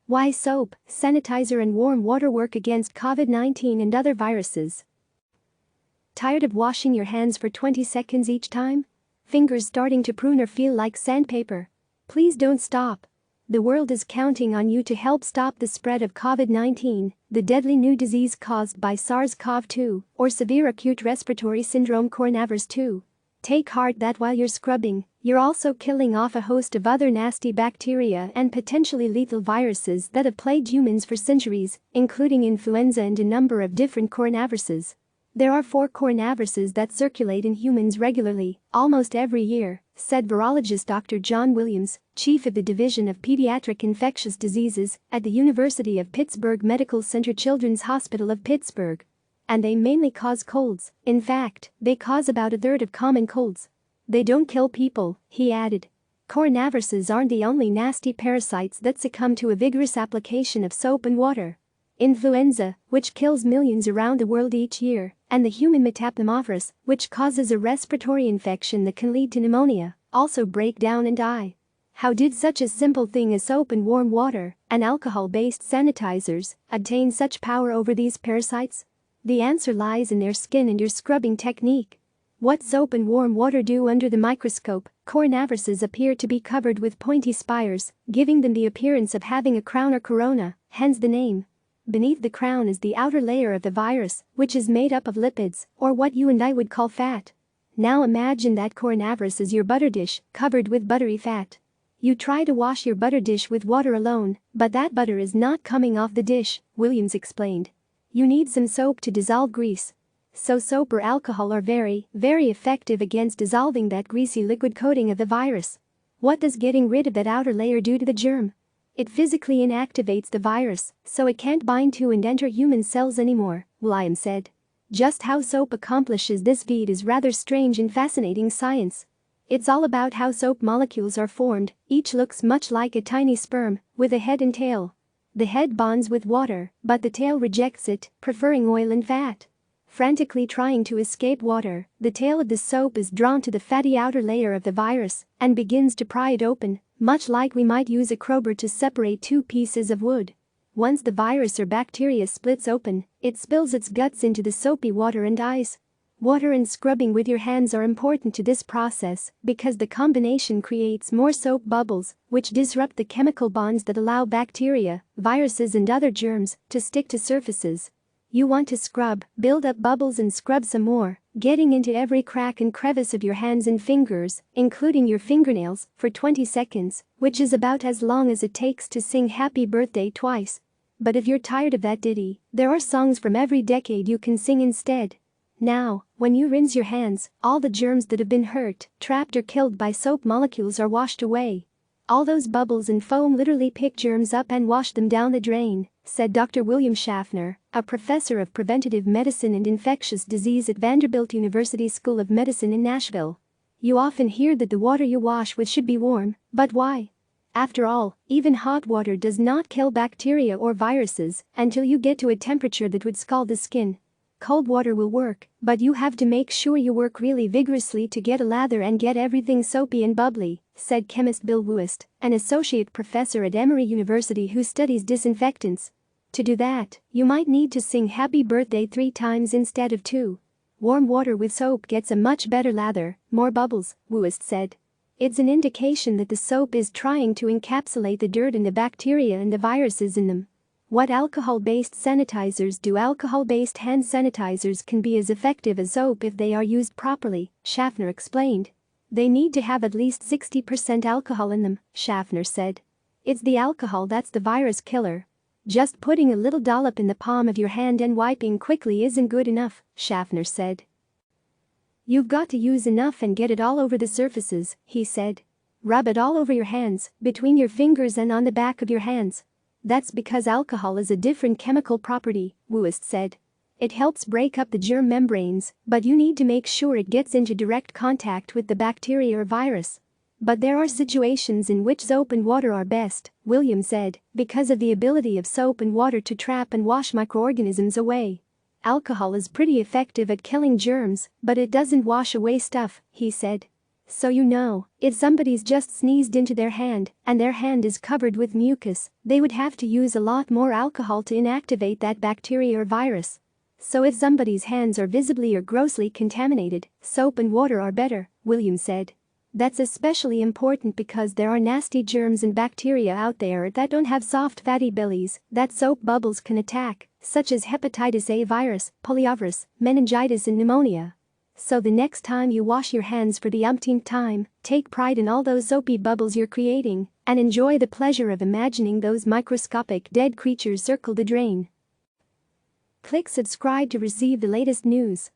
Why soap, sanitizer and warm water work against COVID-19 and other viruses. Tired of washing your hands for 20 seconds each time? Fingers starting to prune or feel like sandpaper? Please don't stop. The world is counting on you to help stop the spread of COVID-19, the deadly new disease caused by SARS-CoV-2 or severe acute respiratory syndrome coronavirus 2. Take heart that while you're scrubbing, you're also killing off a host of other nasty bacteria and potentially lethal viruses that have plagued humans for centuries, including influenza and a number of different coronaviruses. There are 4 coronaviruses that circulate in humans regularly, almost every year, said virologist Dr. John Williams, chief of the Division of Pediatric Infectious Diseases at the University of Pittsburgh Medical Center Children's Hospital of Pittsburgh. And they mainly cause colds. In fact, they cause about a third of common colds. They don't kill people, he added. Coronaviruses aren't the only nasty parasites that succumb to a vigorous application of soap and water. Influenza, which kills millions around the world each year, and the human metapneumovirus, which causes a respiratory infection that can lead to pneumonia, also break down and die. How did such a simple thing as soap and warm water and alcohol-based sanitizers attain such power over these parasites? The answer lies in their skin and your scrubbing technique. What soap and warm water do under the microscope, coronaviruses appear to be covered with pointy spires, giving them the appearance of having a crown or corona, hence the name. Beneath the crown is the outer layer of the virus, which is made up of lipids, or what you and I would call fat. Now imagine that coronavirus is your butter dish, covered with buttery fat. You try to wash your butter dish with water alone, but that butter is not coming off the dish, Williams explained. You need some soap to dissolve grease. So soap or alcohol are very, very effective against dissolving that greasy liquid coating of the virus. What does getting rid of that outer layer do to the germ? It physically inactivates the virus, so it can't bind to and enter human cells anymore, Williams said. Just how soap accomplishes this feat is rather strange and fascinating science. It's all about how soap molecules are formed, each looks much like a tiny sperm, with a head and tail. The head bonds with water, but the tail rejects it, preferring oil and fat. Frantically trying to escape water, the tail of the soap is drawn to the fatty outer layer of the virus and begins to pry it open, much like we might use a crowbar to separate 2 pieces of wood. Once the virus or bacteria splits open, it spills its guts into the soapy water and dies. Water and scrubbing with your hands are important to this process because the combination creates more soap bubbles, which disrupt the chemical bonds that allow bacteria, viruses and other germs to stick to surfaces. You want to scrub, build up bubbles and scrub some more, getting into every crack and crevice of your hands and fingers, including your fingernails, for 20 seconds, which is about as long as it takes to sing Happy Birthday twice. But if you're tired of that ditty, there are songs from every decade you can sing instead. Now, when you rinse your hands, all the germs that have been hurt, trapped or killed by soap molecules are washed away. All those bubbles and foam literally pick germs up and wash them down the drain, said Dr. William Schaffner, a professor of preventive medicine and infectious disease at Vanderbilt University School of Medicine in Nashville. You often hear that the water you wash with should be warm, but why? After all, even hot water does not kill bacteria or viruses until you get to a temperature that would scald the skin. Cold water will work, but you have to make sure you work really vigorously to get a lather and get everything soapy and bubbly, said chemist Bill Wust, an associate professor at Emory University who studies disinfectants. To do that, you might need to sing Happy Birthday 3 times instead of 2. Warm water with soap gets a much better lather, more bubbles, Wust said. It's an indication that the soap is trying to encapsulate the dirt and the bacteria and the viruses in them. What alcohol-based sanitizers do? Alcohol-based hand sanitizers can be as effective as soap if they are used properly, Schaffner explained. They need to have at least 60% alcohol in them, Schaffner said. It's the alcohol that's the virus killer. Just putting a little dollop in the palm of your hand and wiping quickly isn't good enough, Schaffner said. You've got to use enough and get it all over the surfaces, he said. Rub it all over your hands, between your fingers and on the back of your hands. That's because alcohol is a different chemical property, Wust said. It helps break up the germ membranes, but you need to make sure it gets into direct contact with the bacteria or virus. But there are situations in which soap and water are best, Williams said, because of the ability of soap and water to trap and wash microorganisms away. Alcohol is pretty effective at killing germs, but it doesn't wash away stuff, he said. So you know, if somebody's just sneezed into their hand and their hand is covered with mucus, they would have to use a lot more alcohol to inactivate that bacteria or virus. So if somebody's hands are visibly or grossly contaminated, soap and water are better, Williams said. That's especially important because there are nasty germs and bacteria out there that don't have soft fatty bellies that soap bubbles can attack, such as hepatitis A virus, poliovirus, meningitis and pneumonia. So the next time you wash your hands for the umpteenth time, take pride in all those soapy bubbles you're creating and enjoy the pleasure of imagining those microscopic dead creatures circle the drain. Click subscribe to receive the latest news.